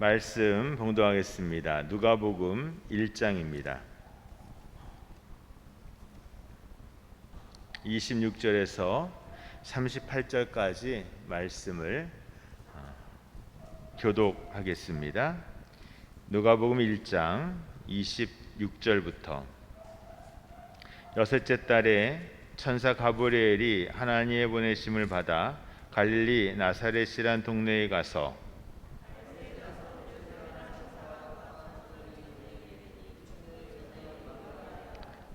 말씀 봉독하겠습니다. 누가복음 1장입니다. 26절에서 38절까지 말씀을 교독하겠습니다. 누가복음 1장 26절부터 여섯째 달에 천사 가브리엘이 하나님의 보내심을 받아 갈릴리 나사렛이란 동네에 가서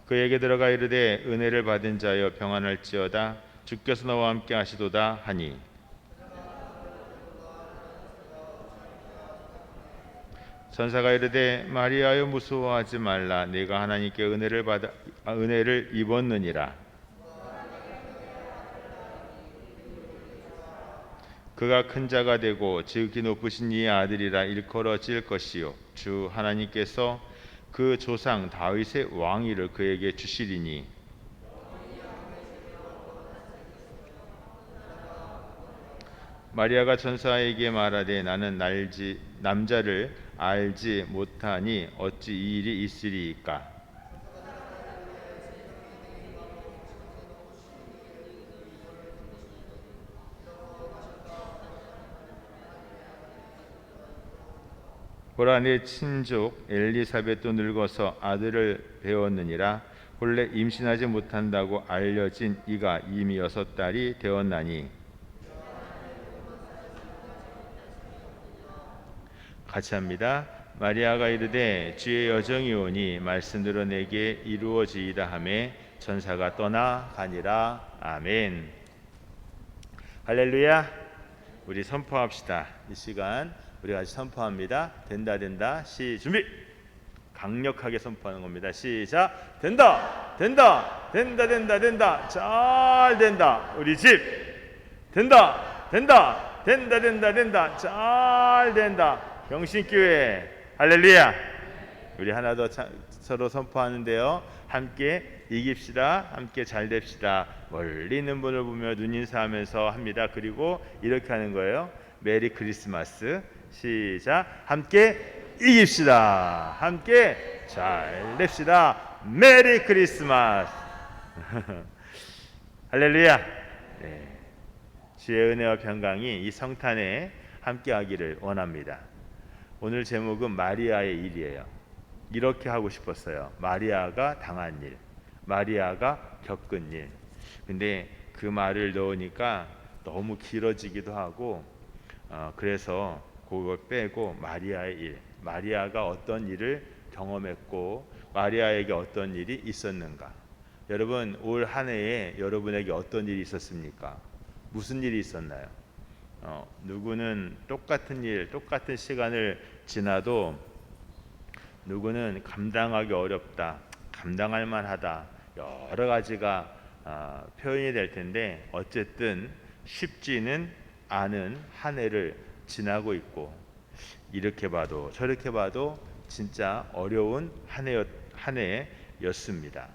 그에게 들어가 이르되 은혜를 받은 자여 평안할지어다 주께서 너와 함께 하시도다 하니 천사가 이르되 마리아여 무서워하지 말라 네가 하나님께 은혜를 입었느니라. 그가 큰 자가 되고 지극히 높으신 이의 아들이라 일컬어질 것이요 주 하나님께서 그 조상 다윗의 왕위를 그에게 주시리니 마리아가 천사에게 말하되 나는 남자를 알지 못하니 어찌 이 일이 있으리이까. 보라 내 친족 엘리사벳도 늙어서 아들을 배웠느니라. 본래 임신하지 못한다고 알려진 이가 이미 6달이 되었나니 같이 합니다. 마리아가 이르되 주의 여정이 오니 말씀대로 내게 이루어지이다 하매 천사가 떠나가니라. 아멘. 할렐루야. 우리 선포합시다. 이 시간 우리 같이 선포합니다. 된다 된다 준비. 강력하게 선포하는 겁니다. 시작. 된다 된다 된다 된다 된다 잘 된다. 우리 집 된다 된다 된다 된다 된다 잘 된다. 경신교회 할렐루야. 우리 하나 더 서로 선포하는데요. 함께 이깁시다. 함께 잘 됩시다. 멀리 있는 분을 보며 눈인사하면서 합니다. 그리고 이렇게 하는 거예요. 메리 크리스마스. 시작. 함께 이깁시다. 함께 잘 됩시다. 메리 크리스마스. 할렐루야. 네. 주의 은혜와 평강이 이 성탄에 함께하기를 원합니다. 오늘 제목은 마리아의 일이에요. 이렇게 하고 싶었어요. 마리아가 당한 일, 마리아가 겪은 일. 근데 그 말을 넣으니까 너무 길어지기도 하고 그래서 그걸 빼고 마리아의 일, 마리아가 어떤 일을 경험했고 마리아에게 어떤 일이 있었는가. 여러분 올 한 해에 여러분에게 어떤 일이 있었습니까? 무슨 일이 있었나요? 누구는 똑같은 일, 똑같은 시간을 지나도 누구는 감당하기 어렵다, 감당할 만하다, 여러 가지가 표현이 될 텐데 어쨌든 쉽지는 않은 한 해를 지나고 있고 이렇게 봐도 저렇게 봐도 진짜 어려운 한 해였습니다.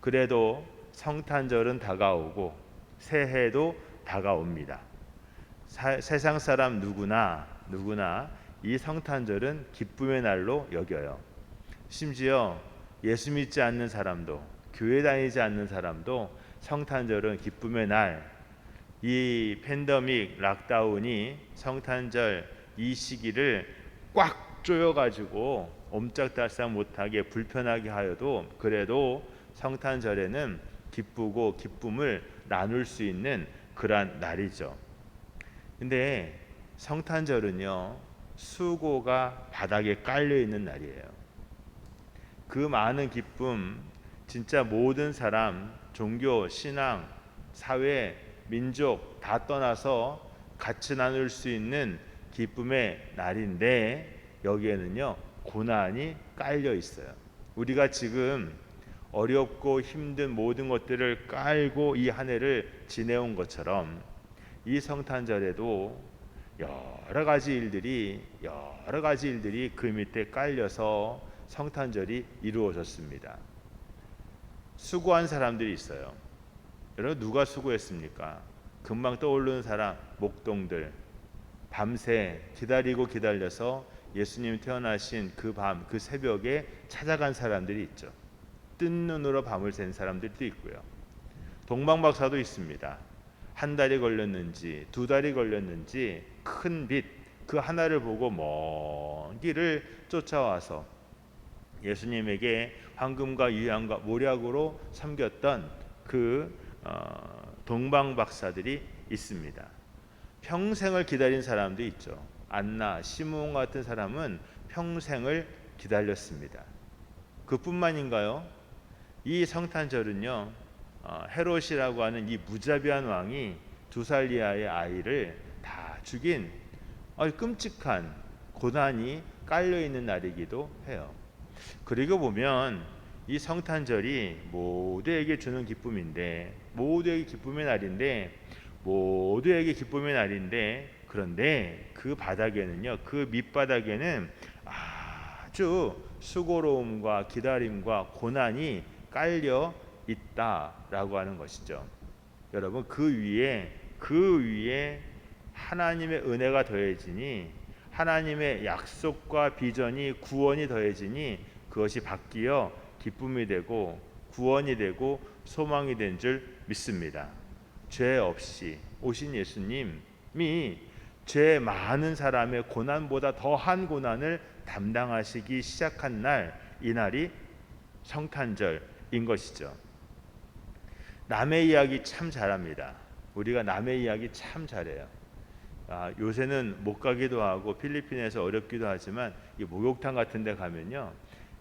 그래도 성탄절은 다가오고 새해도 다가옵니다. 세상 사람 누구나 이 성탄절은 기쁨의 날로 여겨요. 심지어 예수 믿지 않는 사람도 교회 다니지 않는 사람도 성탄절은 기쁨의 날. 이 팬데믹 락다운이 성탄절 이 시기를 꽉 조여가지고 옴짝달싹 못하게 불편하게 하여도 그래도 성탄절에는 기쁘고 기쁨을 나눌 수 있는 그러한 날이죠. 근데 성탄절은요 수고가 바닥에 깔려 있는 날이에요. 그 많은 기쁨 진짜 모든 사람, 종교, 신앙, 사회, 민족 다 떠나서 같이 나눌 수 있는 기쁨의 날인데 여기에는요 고난이 깔려 있어요. 우리가 지금 어렵고 힘든 모든 것들을 깔고 이 한 해를 지내온 것처럼 이 성탄절에도 여러 가지 일들이 그 밑에 깔려서 성탄절이 이루어졌습니다. 수고한 사람들이 있어요. 여러분 누가 수고했습니까? 금방 떠오르는 사람, 목동들 밤새 기다려서 예수님 태어나신 그 밤, 그 새벽에 찾아간 사람들이 있죠. 뜬 눈으로 밤을 샌 사람들도 있고요. 동방박사도 있습니다. 한 달이 걸렸는지 두 달이 걸렸는지 큰 빛 그 하나를 보고 먼 길을 쫓아와서 예수님에게 황금과 유향과 모략으로 섬겼던 그 동방박사들이 있습니다. 평생을 기다린 사람도 있죠. 안나, 시므온 같은 사람은 평생을 기다렸습니다. 그뿐만인가요? 이 성탄절은요, 헤롯이라고 하는 이 무자비한 왕이 2살 이하의 아이를 다 죽인 끔찍한 고난이 깔려 있는 날이기도 해요. 그리고 보면 이 성탄절이 모두에게 주는 기쁨인데, 모두에게 기쁨의 날인데, 그런데 그 바닥에는요, 그 밑바닥에는 아주 수고로움과 기다림과 고난이 깔려 있다라고 하는 것이죠. 여러분, 그 위에 하나님의 은혜가 더해지니, 하나님의 약속과 비전이 구원이 더해지니 그것이 바뀌어 기쁨이 되고 구원이 되고 소망이 된 줄 믿습니다. 죄 없이 오신 예수님이 죄 많은 사람의 고난보다 더한 고난을 담당하시기 시작한 날, 이 날이 성탄절인 것이죠. 남의 이야기 참 잘합니다. 우리가 남의 이야기 참 잘해요. 요새는 못 가기도 하고 필리핀에서 어렵기도 하지만 이 목욕탕 같은 데 가면요,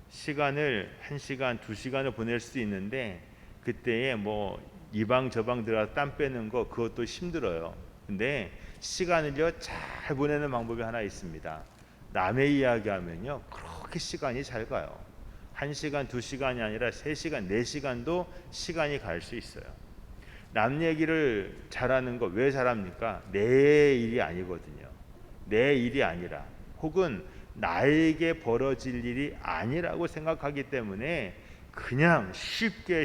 시간을 1시간, 2시간을 보낼 수 있는데 그때에 뭐 이 방 저 방 들어가서 땀 빼는 거 그것도 힘들어요. 근데 시간을요 잘 보내는 방법이 하나 있습니다. 남의 이야기 하면요 그렇게 시간이 잘 가요. 1시간, 2시간이 아니라 3시간, 4시간도 시간이 갈 수 있어요. 남 얘기를 잘하는 거 왜 잘합니까? 내 일이 아니거든요. 내 일이 아니라, 혹은 나에게 벌어질 일이 아니라고 생각하기 때문에 그냥 쉽게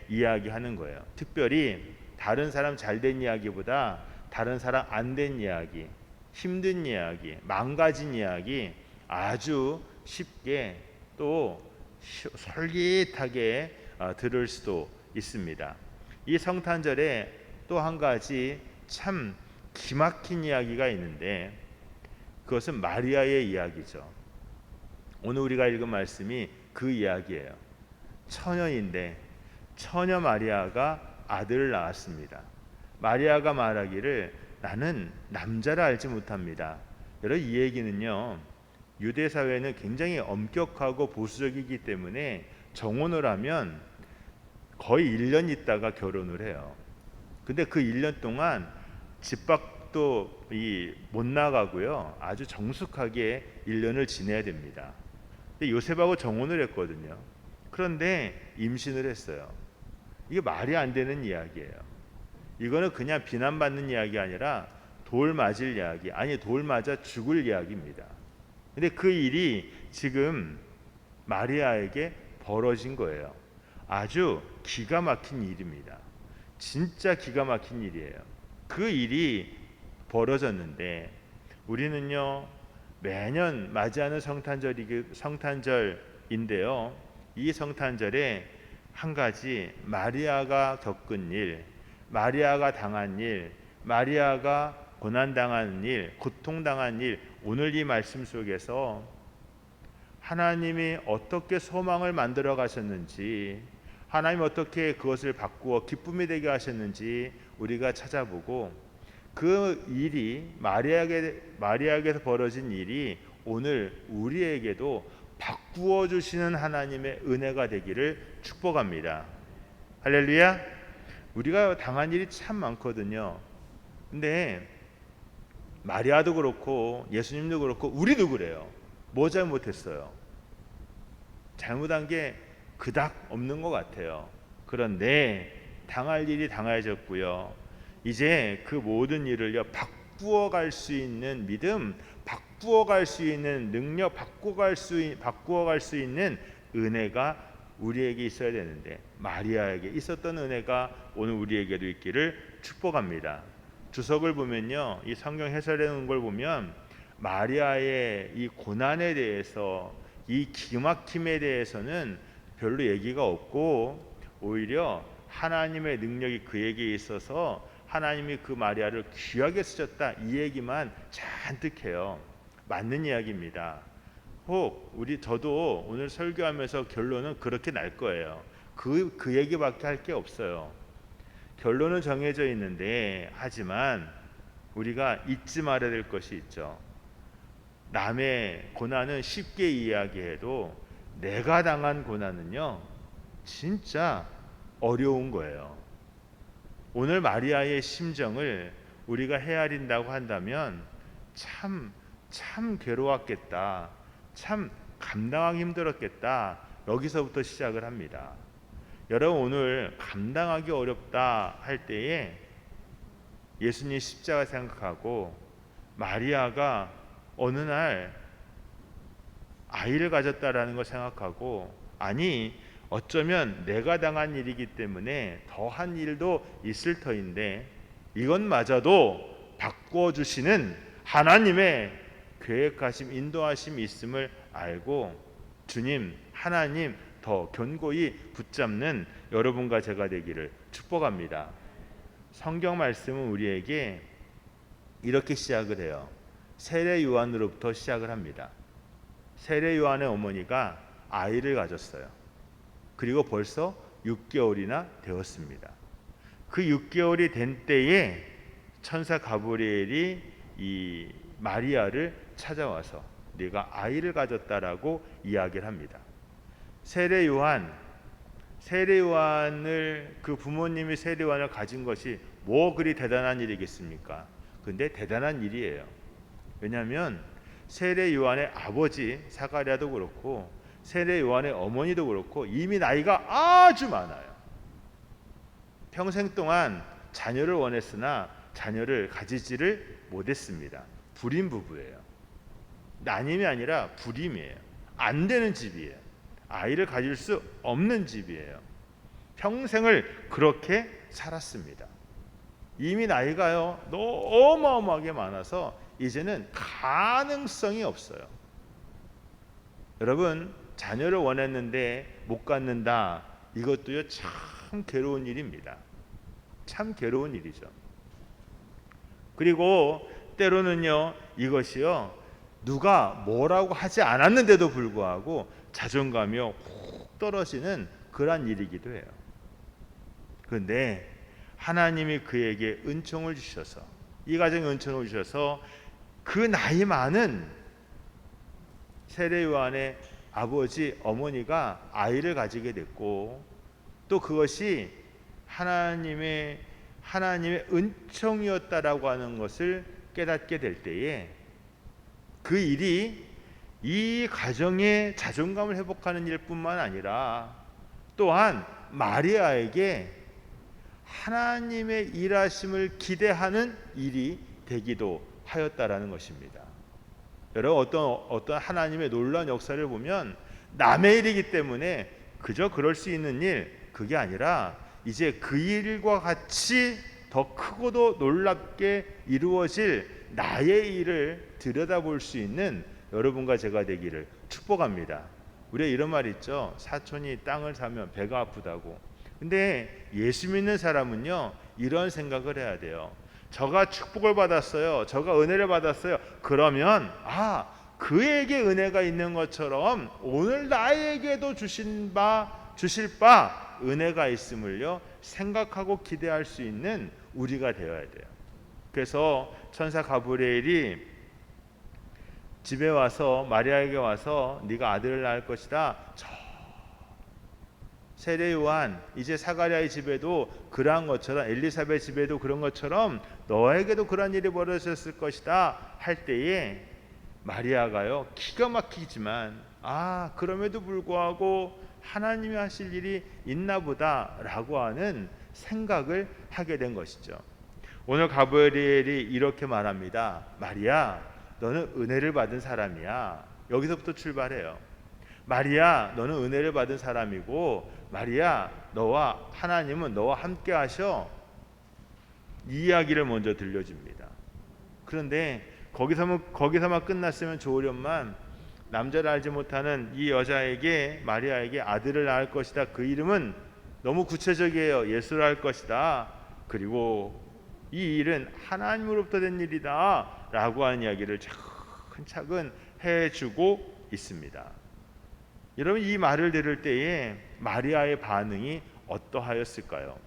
이야기하는 거예요. 특별히 다른 사람 잘된 이야기보다 다른 사람 안 된 이야기, 힘든 이야기, 망가진 이야기 아주 쉽게 또 솔깃하게 들을 수도 있습니다. 이 성탄절에 또 한 가지 참 기막힌 이야기가 있는데, 그것은 마리아의 이야기죠. 오늘 우리가 읽은 말씀이 그 이야기예요. 처녀인데 처녀 마리아가 아들을 낳았습니다. 마리아가 말하기를 나는 남자를 알지 못합니다. 여러분, 이 얘기는요, 유대 사회는 굉장히 엄격하고 보수적이기 때문에 정혼을 하면 거의 1년 있다가 결혼을 해요. 근데 그 1년 동안 집 밖도 못 나가고요, 아주 정숙하게 1년을 지내야 됩니다. 근데 요셉하고 정혼을 했거든요. 그런데 임신을 했어요. 이게 말이 안 되는 이야기예요. 이거는 그냥 비난받는 이야기 아니라 돌 맞을 이야기, 아니 돌 맞아 죽을 이야기입니다. 근데 그 일이 지금 마리아에게 벌어진 거예요. 아주 기가 막힌 일입니다. 진짜 기가 막힌 일이에요. 그 일이 벌어졌는데 우리는요 매년 맞이하는 성탄절인데요, 이 성탄절에 한 가지 마리아가 겪은 일, 마리아가 당한 일, 마리아가 고난당한 일, 고통당한 일, 오늘 이 말씀 속에서 하나님이 어떻게 소망을 만들어 가셨는지, 하나님 어떻게 그것을 바꾸어 기쁨이 되게 하셨는지 우리가 찾아보고, 그 일이 마리아에게서 벌어진 일이 오늘 우리에게도 바꾸어 주시는 하나님의 은혜가 되기를 축복합니다. 할렐루야. 우리가 당한 일이 참 많거든요. 근데 마리아도 그렇고 예수님도 그렇고 우리도 그래요. 뭐 잘못했어요? 잘못한 게 그닥 없는 것 같아요. 그런데 당할 일이 당해졌고요, 이제 그 모든 일을요 바꾸어 갈 수 있는 믿음, 바꾸어 갈 수 있는 능력, 바꾸어 갈 수 있는 은혜가 우리에게 있어야 되는데, 마리아에게 있었던 은혜가 오늘 우리에게도 있기를 축복합니다. 주석을 보면요, 이 성경 해설해 놓은 걸 보면 마리아의 이 고난에 대해서, 이 기막힘에 대해서는 별로 얘기가 없고, 오히려 하나님의 능력이 그에게 있어서 하나님이 그 마리아를 귀하게 쓰셨다, 이 얘기만 잔뜩 해요. 맞는 이야기입니다. 저도 오늘 설교하면서 결론은 그렇게 날 거예요. 그 얘기밖에 할 게 없어요. 결론은 정해져 있는데, 하지만 우리가 잊지 말아야 될 것이 있죠. 남의 고난은 쉽게 이야기해도 내가 당한 고난은요, 진짜 어려운 거예요. 오늘 마리아의 심정을 우리가 헤아린다고 한다면 참 괴로웠겠다, 참 감당하기 힘들었겠다, 여기서부터 시작을 합니다. 여러분, 오늘 감당하기 어렵다 할 때에 예수님 십자가 생각하고, 마리아가 어느 날 아이를 가졌다라는 걸 생각하고, 아니 어쩌면 내가 당한 일이기 때문에 더한 일도 있을 터인데 이것마저도 바꿔주시는 하나님의 계획하심, 인도하심이 있음을 알고 주님, 하나님 더 견고히 붙잡는 여러분과 제가 되기를 축복합니다. 성경 말씀은 우리에게 이렇게 시작을 해요. 세례 요한으로부터 시작을 합니다. 세례 요한의 어머니가 아이를 가졌어요. 그리고 벌써 6개월이나 되었습니다. 그 6개월이 된 때에 천사 가브리엘이 이 마리아를 찾아와서 네가 아이를 가졌다라고 이야기를 합니다. 세례 요한을, 그 부모님이 세례 요한을 가진 것이 뭐 그리 대단한 일이겠습니까? 근데 대단한 일이에요. 왜냐하면 세례 요한의 아버지 사가랴도 그렇고 세례 요한의 어머니도 그렇고 이미 나이가 아주 많아요. 평생 동안 자녀를 원했으나 자녀를 가지지를 못했습니다. 불임 부부예요. 난임이 아니라 불임이에요. 안 되는 집이에요. 아이를 가질 수 없는 집이에요. 평생을 그렇게 살았습니다. 이미 나이가요 너무 어마어마하게 많아서 이제는 가능성이 없어요. 여러분, 자녀를 원했는데 못 갖는다, 이것도요 참 괴로운 일입니다. 참 괴로운 일이죠. 그리고 때로는요 이것이요 누가 뭐라고 하지 않았는데도 불구하고 자존감이 훅 떨어지는 그런 일이기도 해요. 그런데 하나님이 그에게 은총을 주셔서, 이 가정에 은총을 주셔서 그 나이 많은 세례 요한의 아버지 어머니가 아이를 가지게 됐고, 또 그것이 하나님의 은총이었다라고 하는 것을 깨닫게 될 때에 그 일이 이 가정의 자존감을 회복하는 일뿐만 아니라 또한 마리아에게 하나님의 일하심을 기대하는 일이 되기도 하였다라는 것입니다. 여러분, 어떤 하나님의 놀라운 역사를 보면 남의 일이기 때문에 그저 그럴 수 있는 일, 그게 아니라 이제 그 일과 같이 더 크고도 놀랍게 이루어질 나의 일을 들여다볼 수 있는 여러분과 제가 되기를 축복합니다. 우리가 이런 말 있죠. 사촌이 땅을 사면 배가 아프다고. 근데 예수 믿는 사람은요 이런 생각을 해야 돼요. 저가 축복을 받았어요, 저가 은혜를 받았어요, 그러면 그에게 은혜가 있는 것처럼 오늘 나에게도 주실 바 은혜가 있음을요 생각하고 기대할 수 있는 우리가 되어야 돼요. 그래서 천사 가브리엘이 집에 와서 마리아에게 와서 네가 아들을 낳을 것이다, 세례 요한, 이제 사가랴의 집에도 그러한 것처럼, 엘리사벳 집에도 그런 것처럼 너에게도 그런 일이 벌어졌을 것이다 할 때에 마리아가요 기가 막히지만 그럼에도 불구하고 하나님이 하실 일이 있나 보다라고 하는 생각을 하게 된 것이죠. 오늘 가브리엘이 이렇게 말합니다. 마리아, 너는 은혜를 받은 사람이야. 여기서부터 출발해요. 마리아, 너는 은혜를 받은 사람이고, 마리아, 하나님은 너와 함께 하셔. 이 이야기를 먼저 들려줍니다. 그런데 거기서만 끝났으면 좋으련만 남자를 알지 못하는 이 여자에게 마리아에게 아들을 낳을 것이다. 그 이름은 너무 구체적이에요. 예수를 할 것이다. 그리고 이 일은 하나님으로부터 된 일이다 라고 하는 이야기를 차근차근 해주고 있습니다. 여러분, 이 말을 들을 때에 마리아의 반응이 어떠하였을까요?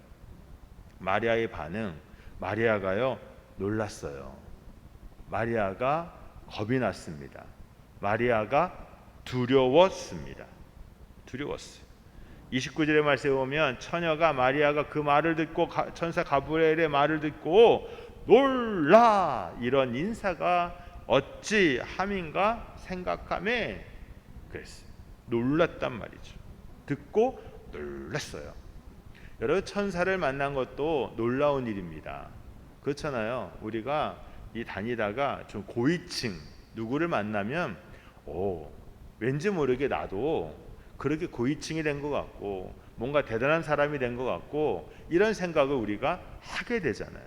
마리아의 반응, 마리아가요 놀랐어요. 마리아가 겁이 났습니다. 마리아가 두려웠습니다. 두려웠어요. 29절의 말씀에 보면 처녀가 마리아가 그 말을 듣고 천사 가브리엘의 말을 듣고 놀라, 이런 인사가 어찌 함인가 생각하며 그랬어요. 놀랐단 말이죠. 듣고 놀랐어요. 여러분, 천사를 만난 것도 놀라운 일입니다. 그렇잖아요. 우리가 이 다니다가 좀 고위층 누구를 만나면 왠지 모르게 나도 그렇게 고위층이 된 것 같고 뭔가 대단한 사람이 된 것 같고 이런 생각을 우리가 하게 되잖아요.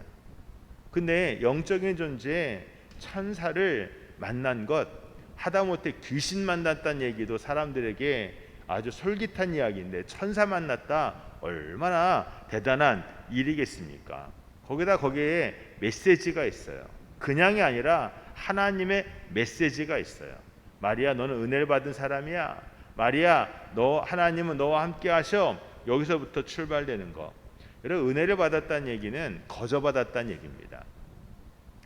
근데 영적인 존재 천사를 만난 것, 하다못해 귀신 만났다는 얘기도 사람들에게 아주 솔깃한 이야기인데 천사 만났다, 얼마나 대단한 일이겠습니까? 거기에 메시지가 있어요. 그냥이 아니라 하나님의 메시지가 있어요. 마리아, 너는 은혜를 받은 사람이야. 마리아, 하나님은 너와 함께 하셔. 여기서부터 출발되는 거. 여러분, 은혜를 받았다는 얘기는 거저 받았다는 얘기입니다.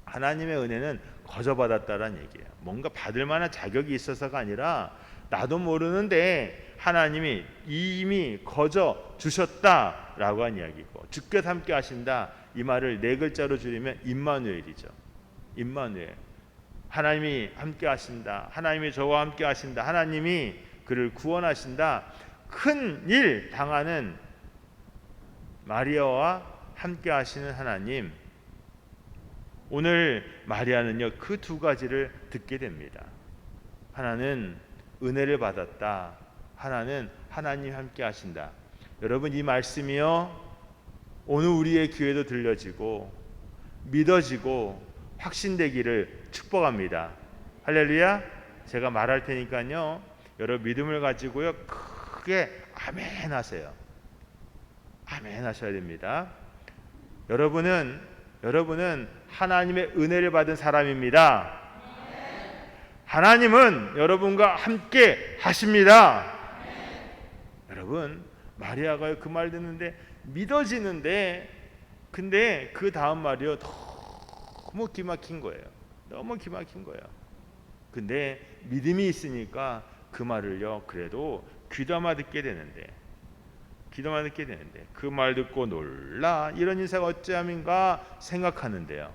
하나님의 은혜는 거저 받았다는 얘기예요. 뭔가 받을 만한 자격이 있어서가 아니라 나도 모르는데 하나님이 이미 거저 주셨다라고 한 이야기고, 주께서 함께 하신다, 이 말을 네 글자로 줄이면 임마누엘이죠. 임마누엘. 하나님이 함께 하신다. 하나님이 저와 함께 하신다. 하나님이 그를 구원하신다. 큰 일 당하는 마리아와 함께 하시는 하나님. 오늘 마리아는요, 그 두 가지를 듣게 됩니다. 하나는 은혜를 받았다. 하나는 하나님 함께 하신다. 여러분, 이 말씀이요, 오늘 우리의 귀에도 들려지고 믿어지고 확신되기를 축복합니다. 할렐루야. 제가 말할 테니까요, 여러분 믿음을 가지고요 크게 아멘 하세요. 아멘 하셔야 됩니다. 여러분은 하나님의 은혜를 받은 사람입니다. 하나님은 여러분과 함께 하십니다. 여러분, 마리아가 그 말 듣는데 믿어지는데, 근데 그 다음 말이요 너무 기막힌 거예요. 너무 기막힌 거예요. 근데 믿음이 있으니까 그 말을요 그래도 귀담아 듣게 되는데 그 말 듣고 놀라, 이런 인사가 어찌함인가 생각하는데요.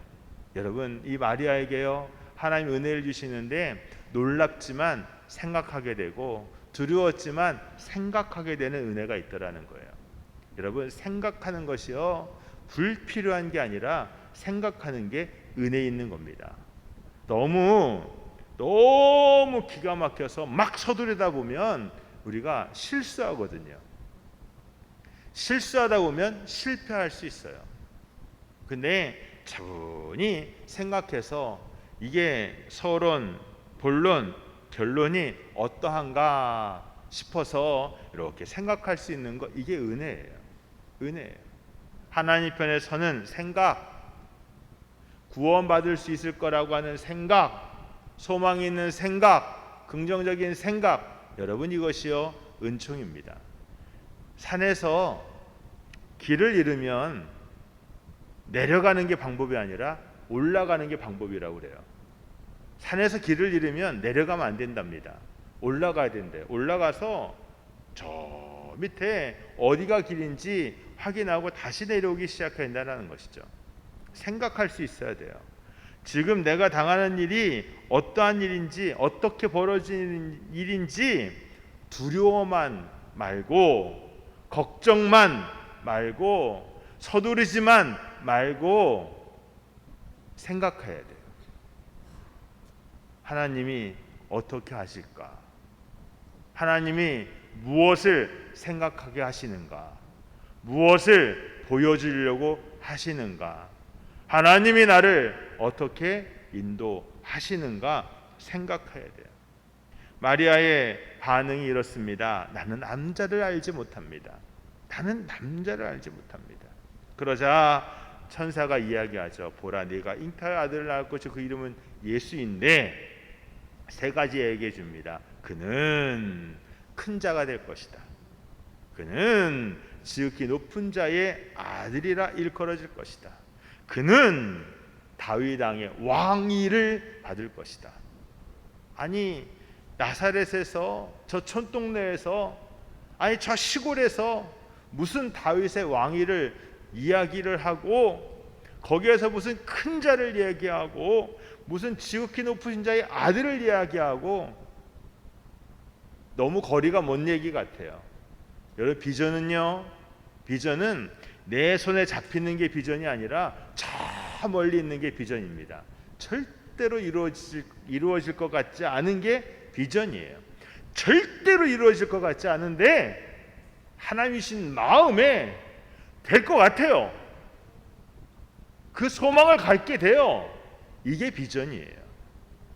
여러분, 이 마리아에게요 하나님 은혜를 주시는데 놀랍지만 생각하게 되고 두려웠지만 생각하게 되는 은혜가 있더라는 거예요. 여러분, 생각하는 것이요 불필요한 게 아니라 생각하는 게 은혜 있는 겁니다. 너무 기가 막혀서 막 서두르다 보면 우리가 실수하거든요. 실수하다 보면 실패할 수 있어요. 근데 차분히 생각해서 이게 서론, 본론, 결론이 어떠한가 싶어서 이렇게 생각할 수 있는 것, 이게 은혜예요. 은혜예요. 하나님 편에 서는 생각, 구원받을 수 있을 거라고 하는 생각, 소망이 있는 생각, 긍정적인 생각, 여러분, 이것이요 은총입니다. 산에서 길을 잃으면 내려가는 게 방법이 아니라 올라가는 게 방법이라고 그래요. 산에서 길을 잃으면 내려가면 안 된답니다. 올라가야 된대요. 올라가서 저 밑에 어디가 길인지 확인하고 다시 내려오기 시작해야 된다는 것이죠. 생각할 수 있어야 돼요. 지금 내가 당하는 일이 어떠한 일인지, 어떻게 벌어지는 일인지 두려워만 말고, 걱정만 말고, 서두르지만 말고 생각해야 돼요. 하나님이 어떻게 하실까? 하나님이 무엇을 생각하게 하시는가? 무엇을 보여주려고 하시는가? 하나님이 나를 어떻게 인도하실까? 하시는가 생각해야 돼요. 마리아의 반응이 이렇습니다. 나는 남자를 알지 못합니다. 나는 남자를 알지 못합니다. 그러자 천사가 이야기하죠. 보라, 네가 잉타의 아들을 낳을 것이고 그 이름은 예수인데 세 가지 얘기해 줍니다. 그는 큰 자가 될 것이다. 그는 지극히 높은 자의 아들이라 일컬어질 것이다. 그는 다윗 왕의 왕위를 받을 것이다. 아니, 나사렛에서, 저 촌동네에서, 아니 저 시골에서 무슨 다윗의 왕위를 이야기를 하고, 거기에서 무슨 큰 자를 얘기하고, 무슨 지극히 높으신 자의 아들을 이야기하고, 너무 거리가 먼 얘기 같아요. 여러분, 비전은 내 손에 잡히는 게 비전이 아니라 저 멀리 있는 게 비전입니다. 절대로 이루어질 것 같지 않은 게 비전이에요. 절대로 이루어질 것 같지 않은데 하나님이신 마음에 될 것 같아요. 그 소망을 갖게 돼요. 이게 비전이에요.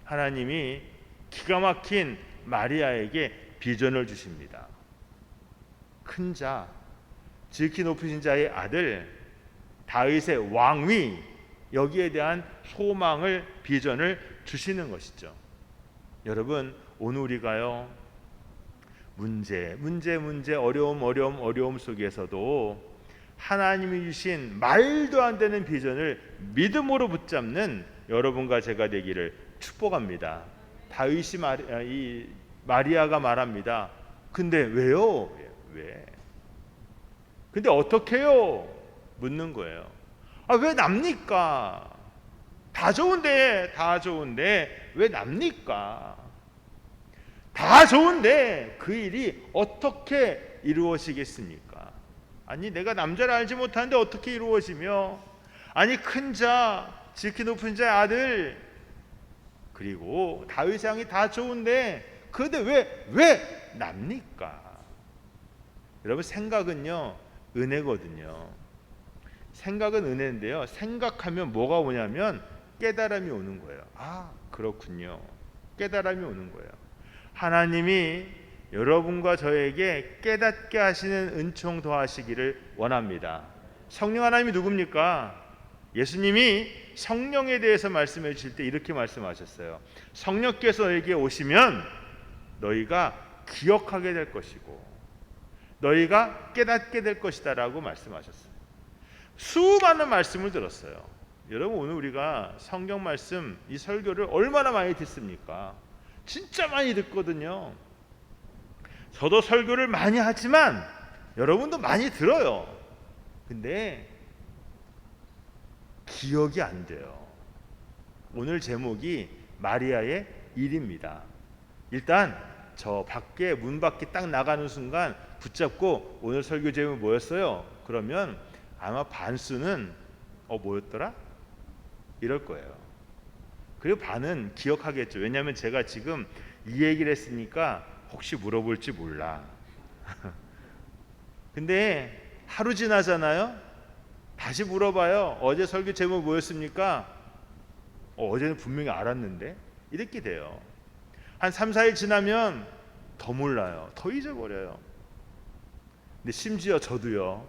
하나님이 기가 막힌 마리아에게 비전을 주십니다. 큰 자, 지극히 높으신 자의 아들, 다윗의 왕위, 여기에 대한 소망을, 비전을 주시는 것이죠. 여러분, 오늘 우리가요, 문제, 어려움 속에서도 하나님이 주신 말도 안 되는 비전을 믿음으로 붙잡는 여러분과 제가 되기를 축복합니다. 다윗이 마리아가 말합니다. 근데 왜요? 왜? 근데 어떻게요? 묻는 거예요. 왜 납니까? 다 좋은데 왜 납니까? 다 좋은데 그 일이 어떻게 이루어지겠습니까? 아니, 내가 남자를 알지 못하는데 어떻게 이루어지며, 아니 큰 자, 지극히 높은 자의 아들, 그리고 다윗의 왕이 다 좋은데 그런데 왜 납니까? 여러분, 생각은요 은혜거든요. 생각은 은혜인데요, 생각하면 뭐가 오냐면 깨달음이 오는 거예요. 아, 그렇군요. 깨달음이 오는 거예요. 하나님이 여러분과 저에게 깨닫게 하시는 은총 더하시기를 원합니다. 성령 하나님이 누굽니까? 예수님이 성령에 대해서 말씀해 주실 때 이렇게 말씀하셨어요. 성령께서 너에게 오시면 너희가 기억하게 될 것이고 너희가 깨닫게 될 것이다 라고 말씀하셨어요. 수많은 말씀을 들었어요. 여러분, 오늘 우리가 성경 말씀, 이 설교를 얼마나 많이 듣습니까? 진짜 많이 듣거든요. 저도 설교를 많이 하지만 여러분도 많이 들어요. 근데 기억이 안 돼요. 오늘 제목이 마리아의 일입니다. 일단 저 밖에, 문 밖에 딱 나가는 순간 붙잡고 오늘 설교 제목이 뭐였어요? 그러면 아마 반수는 뭐였더라? 이럴 거예요. 그리고 반은 기억하겠죠. 왜냐하면 제가 지금 이 얘기를 했으니까 혹시 물어볼지 몰라. 근데 하루 지나잖아요. 다시 물어봐요. 어제 설교 제목 뭐였습니까? 어제는 분명히 알았는데. 이렇게 돼요. 한 3, 4일 지나면 더 몰라요. 더 잊어버려요. 근데 심지어 저도요.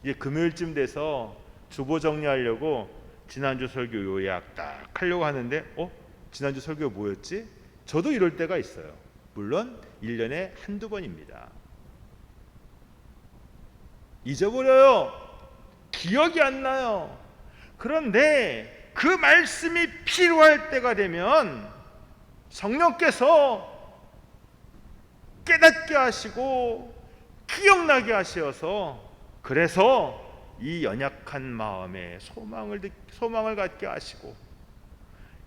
이제 금요일쯤 돼서 주보 정리하려고 지난주 설교 요약 딱 하려고 하는데 지난주 설교 뭐였지? 저도 이럴 때가 있어요. 물론 1년에 한두 번입니다. 잊어버려요. 기억이 안 나요. 그런데 그 말씀이 필요할 때가 되면 성령께서 깨닫게 하시고 기억나게 하셔서, 그래서 이 연약한 마음에 소망을 갖게 하시고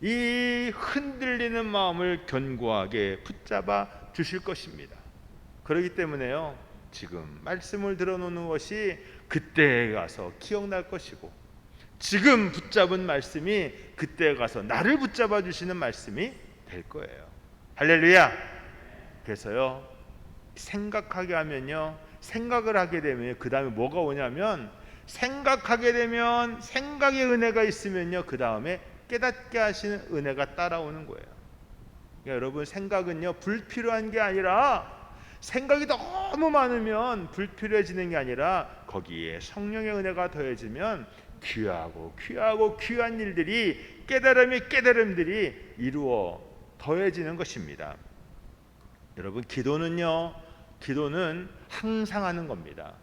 이 흔들리는 마음을 견고하게 붙잡아 주실 것입니다. 그렇기 때문에요, 지금 말씀을 들어놓는 것이 그때에 가서 기억날 것이고, 지금 붙잡은 말씀이 그때에 가서 나를 붙잡아 주시는 말씀이 될 거예요. 할렐루야. 그래서요, 생각하게 하면요, 생각을 하게 되면 그 다음에 뭐가 오냐면, 생각하게 되면, 생각의 은혜가 있으면요, 그 다음에 깨닫게 하시는 은혜가 따라오는 거예요. 그러니까 여러분, 생각은요 불필요한 게 아니라, 생각이 너무 많으면 불필요해지는 게 아니라 거기에 성령의 은혜가 더해지면 귀한 일들이, 깨달음들이 이루어 더해지는 것입니다. 여러분, 기도는 항상 하는 겁니다.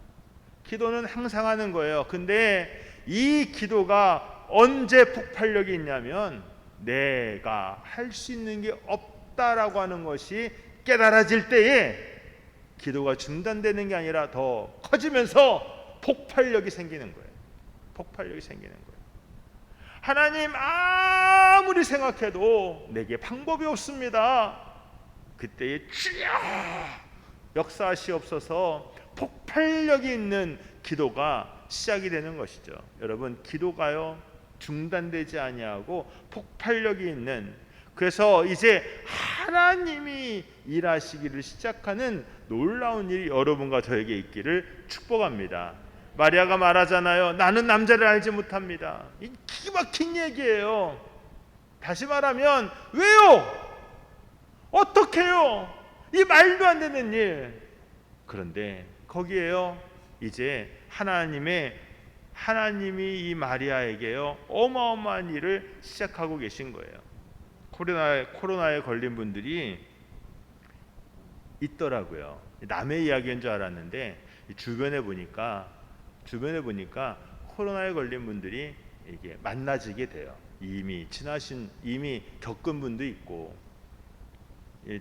기도는 항상 하는 거예요. 근데 이 기도가 언제 폭발력이 있냐면, 내가 할 수 있는 게 없다라고 하는 것이 깨달아질 때에 기도가 중단되는 게 아니라 더 커지면서 폭발력이 생기는 거예요. 폭발력이 생기는 거예요. 하나님, 아무리 생각해도 내게 방법이 없습니다. 그때에 주여 역사하시옵소서, 폭발력이 있는 기도가 시작이 되는 것이죠. 여러분, 기도가요 중단되지 아니하고 폭발력이 있는, 그래서 이제 하나님이 일하시기를 시작하는 놀라운 일이 여러분과 저에게 있기를 축복합니다. 마리아가 말하잖아요. 나는 남자를 알지 못합니다. 이 기가 막힌 얘기예요. 다시 말하면, 왜요? 어떻게요? 이 말도 안 되는 일. 그런데 거기에요, 이제 하나님이 이 마리아에게요 어마어마한 일을 시작하고 계신 거예요. 코로나에 걸린 분들이 있더라고요. 남의 이야기인 줄 알았는데 주변에 보니까 코로나에 걸린 분들이 이게 만나지게 돼요. 이미 겪은 분도 있고.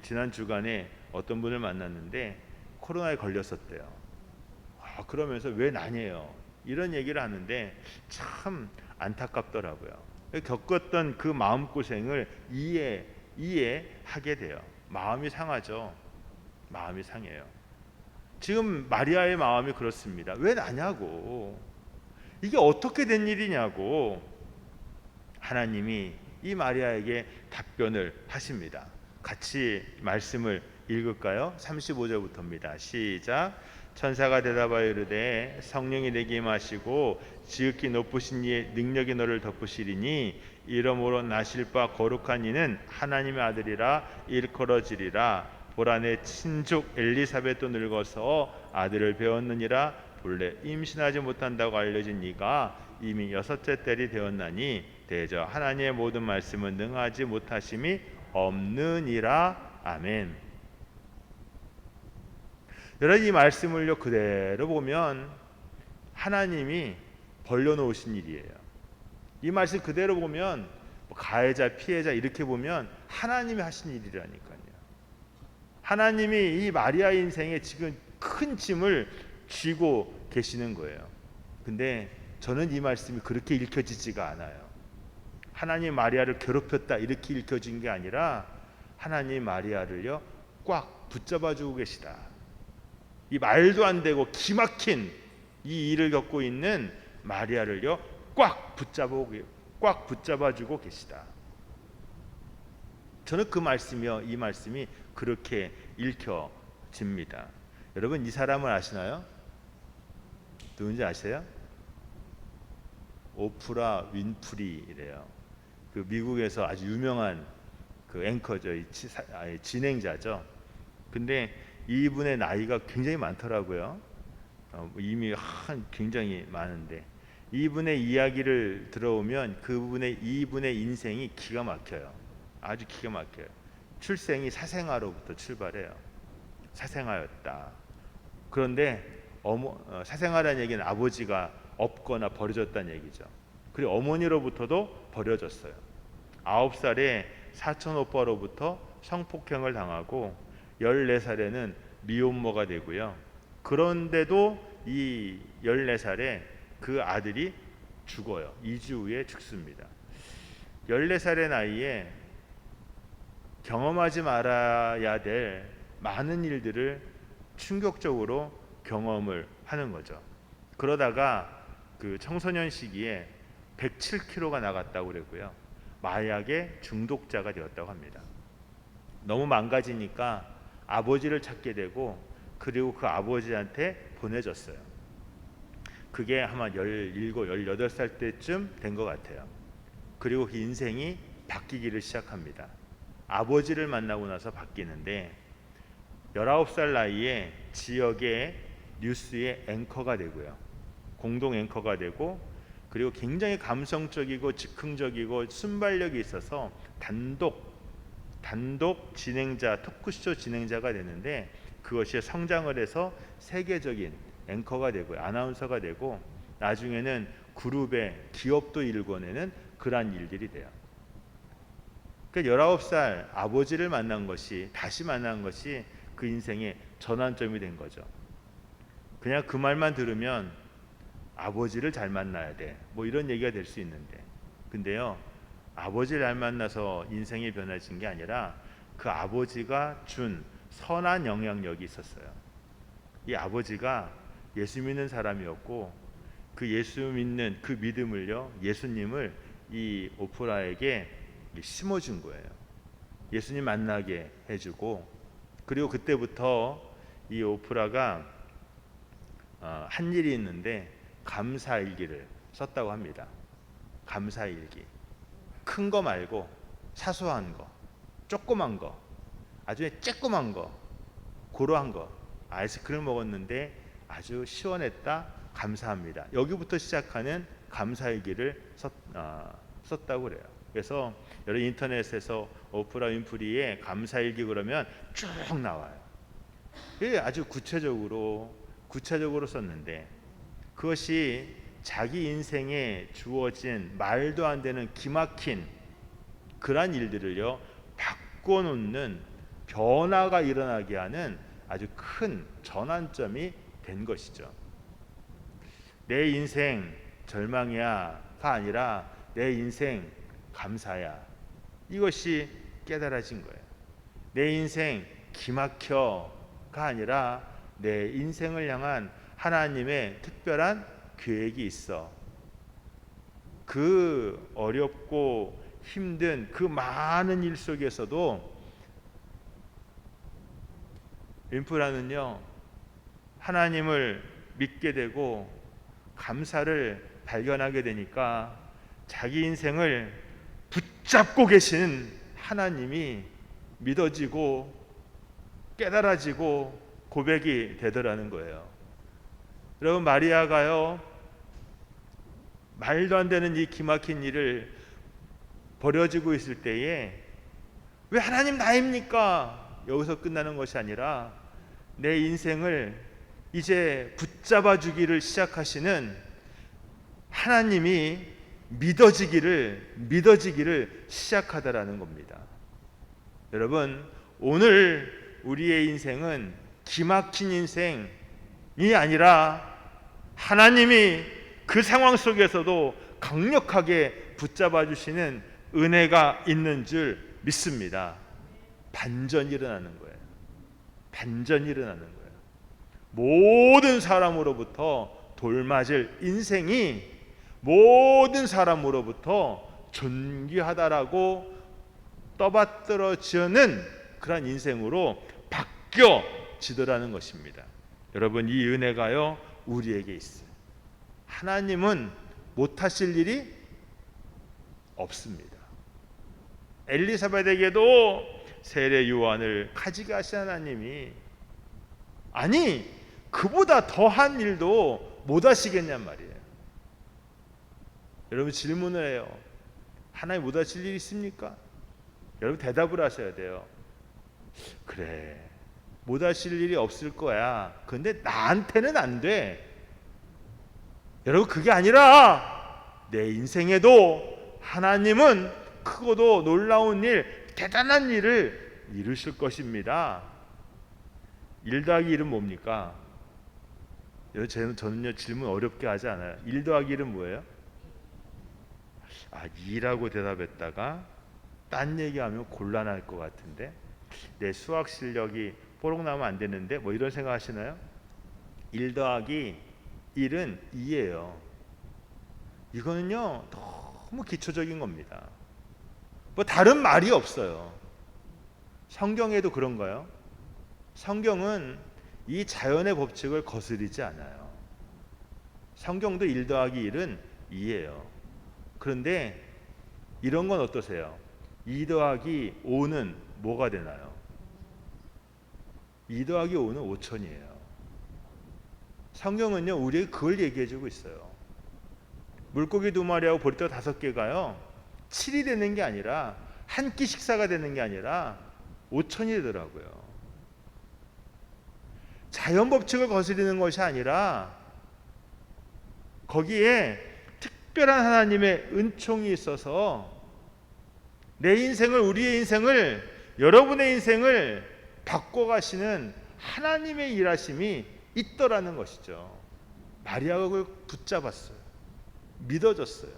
지난 주간에 어떤 분을 만났는데 코로나에 걸렸었대요. 그러면서 왜 나냐요? 이런 얘기를 하는데 참 안타깝더라고요. 겪었던 그 마음고생을 이해하게 돼요. 마음이 상하죠. 마음이 상해요. 지금 마리아의 마음이 그렇습니다. 왜 나냐고. 이게 어떻게 된 일이냐고. 하나님이 이 마리아에게 답변을 하십니다. 같이 말씀을 읽을까요? 35절부터입니다. 시작. 천사가 대답하여 이르되 성령이 내게 임하시고 지극히 높으신 이의 능력이 너를 덮으시리니 이러므로 나실 바 거룩한 이는 하나님의 아들이라 일컬어지리라. 보라, 내 친족 엘리사벳도 늙어서 아들을 배웠느니라. 본래 임신하지 못한다고 알려진 이가 이미 6째 딸이 되었나니 대저 하나님의 모든 말씀은 능하지 못하심이 없느니라. 아멘. 여러분, 이 말씀을요 그대로 보면 하나님이 벌려놓으신 일이에요. 이 말씀 그대로 보면 가해자, 피해자 이렇게 보면 하나님이 하신 일이라니까요. 하나님이 이 마리아 인생에 지금 큰 짐을 쥐고 계시는 거예요. 근데 저는 이 말씀이 그렇게 읽혀지지가 않아요. 하나님 마리아를 괴롭혔다 이렇게 읽혀진 게 아니라 하나님 마리아를요 꽉 붙잡아주고 계시다. 이 말도 안 되고 기막힌 이 일을 겪고 있는 마리아를요 꽉 붙잡아주고 계시다. 저는 이 말씀이 그렇게 읽혀집니다. 여러분, 이 사람을 아시나요? 누군지 아세요? 오프라 윈프리래요. 그 미국에서 아주 유명한 그 앵커죠, 진행자죠. 근데 이분의 나이가 굉장히 많더라고요. 이미 굉장히 많은데 이분의 이야기를 들어오면 이분의 인생이 기가 막혀요. 아주 기가 막혀요. 출생이 사생아로부터 출발해요. 사생아였다. 그런데 사생아라는 얘기는 아버지가 없거나 버려졌다는 얘기죠. 그리고 어머니로부터도 버려졌어요. 9살에 사촌 오빠로부터 성폭행을 당하고 14살에는 미혼모가 되고요. 그런데도 이 14살에 그 아들이 죽어요. 2주 후에 죽습니다. 14살의 나이에 경험하지 말아야 될 많은 일들을 충격적으로 경험을 하는 거죠. 그러다가 그 청소년 시기에 107kg가 나갔다고 그랬고요. 마약의 중독자가 되었다고 합니다. 너무 망가지니까 아버지를 찾게 되고 그리고 그 아버지한테 보내졌어요. 그게 아마 17, 18살 때쯤 된 것 같아요. 그리고 그 인생이 바뀌기를 시작합니다. 아버지를 만나고 나서 바뀌는데 19살 나이에 지역의 뉴스의 앵커가 되고요. 공동 앵커가 되고, 그리고 굉장히 감성적이고 즉흥적이고 순발력이 있어서 단독 진행자, 토크쇼 진행자가 되는데, 그것이 성장을 해서 세계적인 앵커가 되고 아나운서가 되고, 나중에는 그룹의 기업도 일궈내는 그러한 일들이 돼요. 그러니까 19살 아버지를 다시 만난 것이 그 인생의 전환점이 된 거죠. 그냥 그 말만 들으면 아버지를 잘 만나야 돼, 뭐 이런 얘기가 될 수 있는데, 근데요, 아버지를 잘 만나서 인생이 변해진 게 아니라 그 아버지가 준 선한 영향력이 있었어요. 이 아버지가 예수 믿는 사람이었고, 그 예수 믿는 그 믿음을요, 예수님을 이 오프라에게 심어준 거예요. 예수님 만나게 해주고, 그리고 그때부터 이 오프라가 한 일이 있는데 감사일기를 썼다고 합니다. 감사일기. 큰 거 말고 사소한 거, 조그만 거, 아주 쬐끄만 거, 고러한 거. 아이스크림 먹었는데 아주 시원했다, 감사합니다. 여기부터 시작하는 감사일기를 썼다고 그래요. 그래서 여러 인터넷에서 오프라 윈프리의 감사일기 그러면 쭉 나와요. 아주 구체적으로 썼는데, 그것이 자기 인생에 주어진 말도 안 되는 기막힌 그러한 일들을요, 바꿔놓는, 변화가 일어나게 하는 아주 큰 전환점이 된 것이죠. 내 인생 절망이야가 아니라 내 인생 감사야, 이것이 깨달아진 거예요. 내 인생 기막혀가 아니라 내 인생을 향한 하나님의 특별한 계획이 있어. 그 어렵고 힘든 그 많은 일 속에서도 윈프라는요, 하나님을 믿게 되고 감사를 발견하게 되니까 자기 인생을 붙잡고 계신 하나님이 믿어지고 깨달아지고 고백이 되더라는 거예요. 여러분, 마리아가요, 말도 안 되는 이 기막힌 일을 벌어지고 있을 때에 왜 하나님 나입니까? 여기서 끝나는 것이 아니라 내 인생을 이제 붙잡아 주기를 시작하시는 하나님이 믿어지기를 시작하다라는 겁니다. 여러분, 오늘 우리의 인생은 기막힌 인생이 아니라 하나님이 그 상황 속에서도 강력하게 붙잡아 주시는 은혜가 있는 줄 믿습니다. 반전이 일어나는 거예요. 반전이 일어나는 거예요. 모든 사람으로부터 돌맞을 인생이 모든 사람으로부터 존귀하다라고 떠받들어지는 그런 인생으로 바뀌어지더라는 것입니다. 여러분, 이 은혜가요, 우리에게 있어요. 하나님은 못하실 일이 없습니다. 엘리사벳에게도 세례 요한을 가지게 하신 하나님이, 아니 그보다 더한 일도 못 하시겠냔 말이에요. 여러분, 질문을 해요. 하나님 못 하실 일 있습니까? 여러분, 대답을 하셔야 돼요. 그래, 못 하실 일이 없을 거야. 근데 나한테는 안 돼. 여러분, 그게 아니라 내 인생에도 하나님은 크고도 놀라운 일, 대단한 일을 이루실 것입니다. 1 더하기 1은 뭡니까? 저는요, 질문 어렵게 하지 않아요. 1 더하기 1은 뭐예요? 2라고 대답했다가 딴 얘기하면 곤란할 것 같은데, 내 수학 실력이 뽀록 나면 안 되는데, 뭐 이런 생각 하시나요? 1 더하기 1은 2예요. 이거는요, 너무 기초적인 겁니다. 뭐 다른 말이 없어요. 성경에도 그런가요? 성경은 이 자연의 법칙을 거스르지 않아요. 성경도 1 더하기 1은 2예요. 그런데 이런 건 어떠세요? 2 더하기 5는 뭐가 되나요? 2 더하기 5는 5천이에요. 성경은요 우리에게 그걸 얘기해주고 있어요. 물고기 2마리하고 보리떡 5개가요 7이 되는 게 아니라 한 끼 식사가 되는 게 아니라 5천이 되더라고요. 자연 법칙을 거스르는 것이 아니라 거기에 특별한 하나님의 은총이 있어서 내 인생을, 우리의 인생을, 여러분의 인생을 바꿔가시는 하나님의 일하심이 있더라는 것이죠. 마리아가 그걸 붙잡았어요. 믿어졌어요.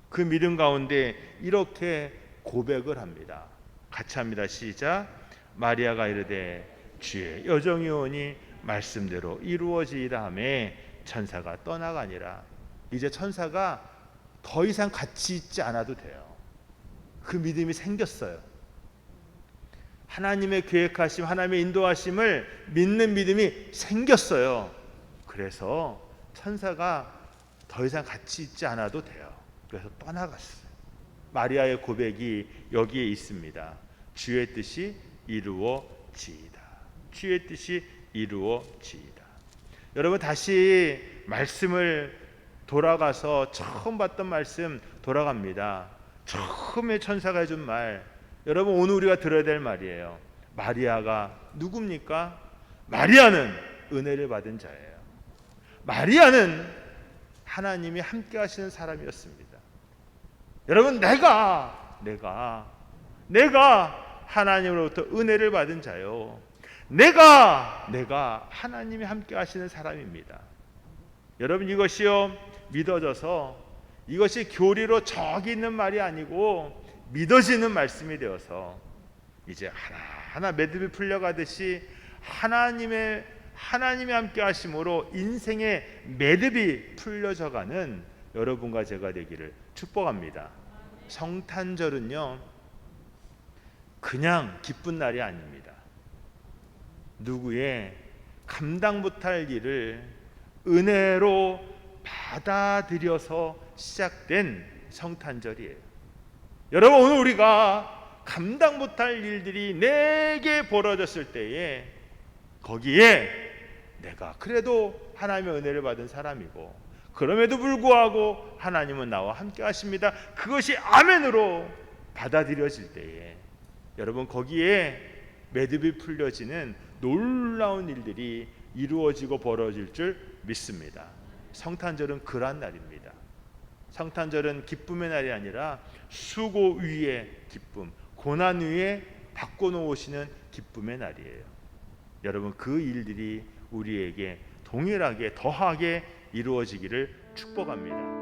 그 믿음 가운데 이렇게 고백을 합니다. 같이 합니다. 시작. 마리아가 이르되 주의 여정이 오니 말씀대로 이루어지이다 하매 천사가 떠나가니라. 이제 천사가 더 이상 같이 있지 않아도 돼요. 그 믿음이 생겼어요. 하나님의 계획하심, 하나님의 인도하심을 믿는 믿음이 생겼어요. 그래서 천사가 더 이상 같이 있지 않아도 돼요. 그래서 떠나갔어요. 마리아의 고백이 여기에 있습니다. 주의 뜻이 이루어지이다. 주의 뜻이 이루어지이다. 여러분 다시 말씀을 돌아가서 처음 봤던 말씀 돌아갑니다. 처음에 천사가 해준 말, 여러분 오늘 우리가 들어야 될 말이에요. 마리아가 누굽니까? 마리아는 은혜를 받은 자예요. 마리아는 하나님이 함께 하시는 사람이었습니다. 여러분 내가 하나님으로부터 은혜를 받은 자요. 내가 하나님이 함께 하시는 사람입니다. 여러분 이것이요 믿어져서 이것이 교리로 저기 있는 말이 아니고 믿어지는 말씀이 되어서 이제 하나하나 매듭이 풀려가듯이 하나님이 함께 하심으로 인생의 매듭이 풀려져가는 여러분과 제가 되기를 축복합니다. 성탄절은요 그냥 기쁜 날이 아닙니다. 누구의 감당 못할 일을 은혜로 받아들여서 시작된 성탄절이에요. 여러분 오늘 우리가 감당 못할 일들이 내게 벌어졌을 때에 거기에 내가 그래도 하나님의 은혜를 받은 사람이고 그럼에도 불구하고 하나님은 나와 함께 하십니다. 그것이 아멘으로 받아들여질 때에 여러분 거기에 매듭이 풀려지는 놀라운 일들이 이루어지고 벌어질 줄 믿습니다. 성탄절은 그러한 날입니다. 성탄절은 기쁨의 날이 아니라 수고 위의 기쁨, 고난 위에 바꿔놓으시는 기쁨의 날이에요. 여러분 그 일들이 우리에게 동일하게 더하게 이루어지기를 축복합니다.